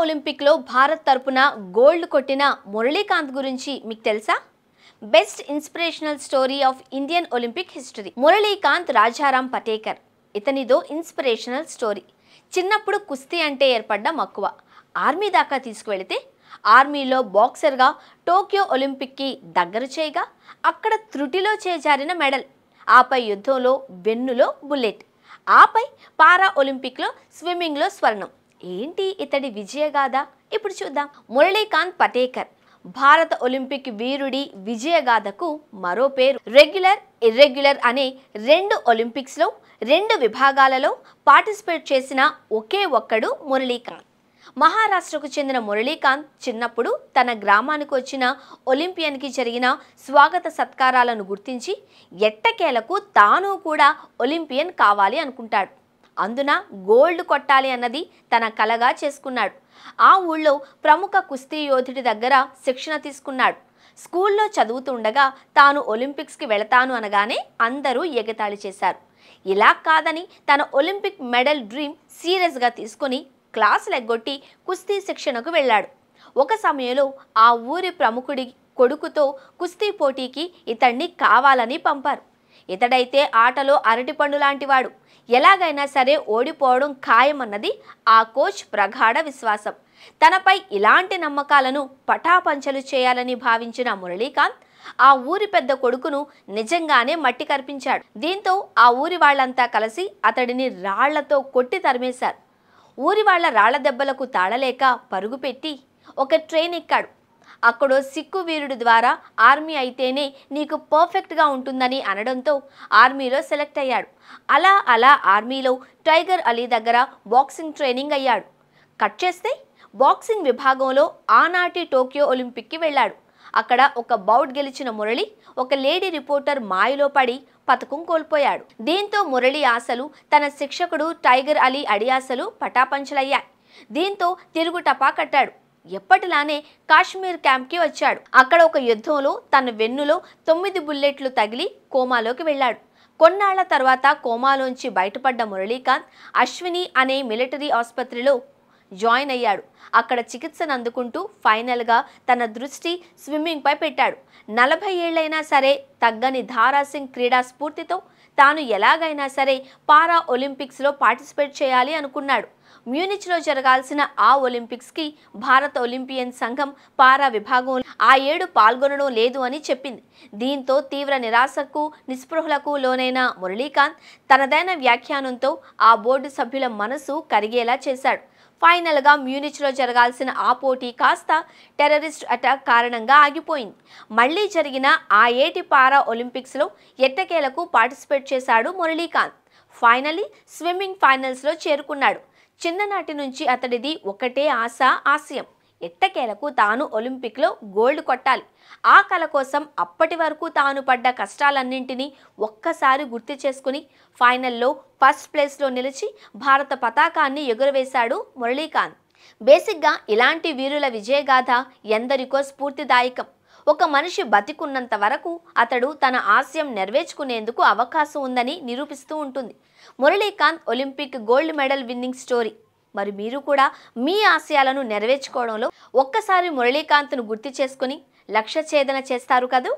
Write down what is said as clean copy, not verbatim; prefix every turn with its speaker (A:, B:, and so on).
A: Olympic లో భారత్ తరపున gold కొట్టిన మురళీకాంత్ గురించి మీకు తెలుసా? Best inspirational story of Indian Olympic history. Muralikant Rajaram Patekar. ఇతనిదో ఇన్స్పిరేషనల్ స్టోరీ. చిన్నప్పుడు కుస్తీ అంటే ఏర్పడ్డ మక్కువ ఆర్మీ దాకా తీసుకువెళితే ఆర్మీలో బాక్సర్గా టోక్యో ఒలింపిక్కి దగ్గర చేయగా అక్కడ త్రుటిలో చేజారిన మెడల్, ఆపై యుద్ధంలో వెన్నులో బుల్లెట్, ఆపై పారా ఒలింపిక్లో స్విమ్మింగ్లో స్వర్ణం. ఏంటి ఇతడి విజయగాథ? ఇప్పుడు చూద్దాం. మురళీకాంత్ పటేకర్ భారత ఒలింపిక్ వీరుడి విజయగాథకు మరో పేరు. రెగ్యులర్, ఇర్రెగ్యులర్ అనే 2 ఒలింపిక్స్లో 2 విభాగాలలో పార్టిసిపేట్ చేసిన ఒకే ఒక్కడు మురళీకాంత్. మహారాష్ట్రకు చెందిన మురళీకాంత్ చిన్నప్పుడు తన గ్రామానికి వచ్చిన ఒలింపియన్కి జరిగిన స్వాగత సత్కారాలను గుర్తించి ఎట్టకేలకు తాను కూడా ఒలింపియన్ కావాలి అనుకుంటాడు. అందున గోల్డ్ కొట్టాలి అన్నది తన కలగా చేసుకున్నాడు. ఆ ఊళ్ళో ప్రముఖ కుస్తీ యోధుడి దగ్గర శిక్షణ తీసుకున్నాడు. స్కూల్లో చదువుతుండగా తాను ఒలింపిక్స్కి వెళతాను అనగానే అందరూ ఎగతాళి చేశారు. ఇలా కాదని తన ఒలింపిక్ మెడల్ డ్రీమ్ సీరియస్గా తీసుకుని క్లాసులు ఎగ్గొట్టి కుస్తీ శిక్షణకు వెళ్ళాడు. ఒక సమయంలో ఆ ఊరి ప్రముఖుడి కొడుకుతో కుస్తీ పోటీకి ఇతన్ని కావాలని పంపారు. ఇతడైతే ఆటలో అరటిపండు లాంటివాడు. ఎలాగైనా సరే ఓడిపోవడం ఖాయమన్నది ఆ కోచ్ ప్రగాఢ విశ్వాసం. తనపై ఇలాంటి నమ్మకాలను పటాపంచలు చేయాలని భావించిన మురళీకాంత్ ఆ ఊరి పెద్ద కొడుకును నిజంగానే మట్టి కర్పించాడు. దీంతో ఆ ఊరి వాళ్ళంతా కలిసి అతడిని రాళ్లతో కొట్టి తరిమేశారు. ఊరి వాళ్ళ రాళ్ల దెబ్బలకు తాళలేక పరుగుపెట్టి ఒక ట్రైన్ ఎక్కాడు. అక్కడో సిక్కు వీరుడి ద్వారా ఆర్మీ అయితేనే నీకు పర్ఫెక్ట్గా ఉంటుందని అనడంతో ఆర్మీలో సెలెక్ట్ అయ్యాడు. అలా ఆర్మీలో టైగర్ అలీ దగ్గర బాక్సింగ్ ట్రైనింగ్ అయ్యాడు. కట్ చేస్తే బాక్సింగ్ విభాగంలో ఆనాటి టోక్యో ఒలింపిక్కి వెళ్ళాడు. అక్కడ ఒక బౌట్ గెలిచిన మురళి ఒక లేడీ రిపోర్టర్ మాయలో పడి పతకం కోల్పోయాడు. దీంతో మురళి ఆశలు, తన శిక్షకుడు టైగర్ అలీ అడియాసలు పటాపంచలయ్యాయి. దీంతో తిరుగు టపా కట్టాడు. ఎప్పటిలానే కాశ్మీర్ క్యాంప్కి వచ్చాడు. అక్కడ ఒక యుద్ధంలో తన వెన్నులో 9 బుల్లెట్లు తగిలి కోమాలోకి వెళ్ళాడు. కొన్నాళ్ల తర్వాత కోమాలోంచి బయటపడ్డ మురళీకాంత్ అశ్విని అనే మిలిటరీ ఆసుపత్రిలో జాయిన్ అయ్యాడు. అక్కడ చికిత్సను అందుకుంటూ ఫైనల్గా తన దృష్టి స్విమ్మింగ్పై పెట్టాడు. 40 ఏళ్లైనా సరే తగ్గని ధారాసింగ్ క్రీడా స్ఫూర్తితో తాను ఎలాగైనా సరే పారా ఒలింపిక్స్లో పార్టిసిపేట్ చేయాలి అనుకున్నాడు. మ్యూనిచ్లో జరగాల్సిన ఆ ఒలింపిక్స్కి భారత ఒలింపియన్ సంఘం పారా విభాగంలో ఆ ఏడు పాల్గొనడం లేదు అని చెప్పింది. దీంతో తీవ్ర నిరాశకు నిస్పృహలకు లోనైన మురళీకాంత్ తనదైన వ్యాఖ్యానంతో ఆ బోర్డు సభ్యుల మనసు కరిగేలా చేశాడు. ఫైనల్గా మ్యూనిచ్లో జరగాల్సిన ఆ పోటీ కాస్త టెర్రరిస్ట్ అటాక్ కారణంగా ఆగిపోయింది. మళ్లీ జరిగిన ఆ ఏటి పారా ఒలింపిక్స్లో ఎట్టకేలకు పార్టిసిపేట్ చేశాడు మురళీకాంత్. ఫైనల్లీ స్విమ్మింగ్ ఫైనల్స్లో చేరుకున్నాడు. చిన్ననాటి నుంచి అతడిది ఒకటే ఆశయం, ఎట్టకేలకు తాను ఒలింపిక్లో గోల్డ్ కొట్టాలి. ఆ కల కోసం అప్పటి వరకు తాను పడ్డ కష్టాలన్నింటినీ ఒక్కసారి గుర్తు చేసుకుని ఫైనల్లో ఫస్ట్ ప్లేస్లో నిలిచి భారత పతాకాన్ని ఎగురవేశాడు మురళీకాంత్. బేసిక్గా ఇలాంటి వీరుల విజయగాథ ఎందరికో స్ఫూర్తిదాయకం. ఒక మనిషి బతికున్నంత వరకు అతడు తన ఆశయం నెరవేర్చుకునేందుకు అవకాశం ఉందని నిరూపిస్తూ ఉంటుంది. Muralikanth Olympic gold medal winnowing story. మరి మీరు కూడా మీ ఆశయాలను నెరవేర్చుకోవడంలో ఒక్కసారి మురళీకాంత్ను గుర్తు చేసుకుని లక్ష్య ఛేదన చేస్తారు కదూ.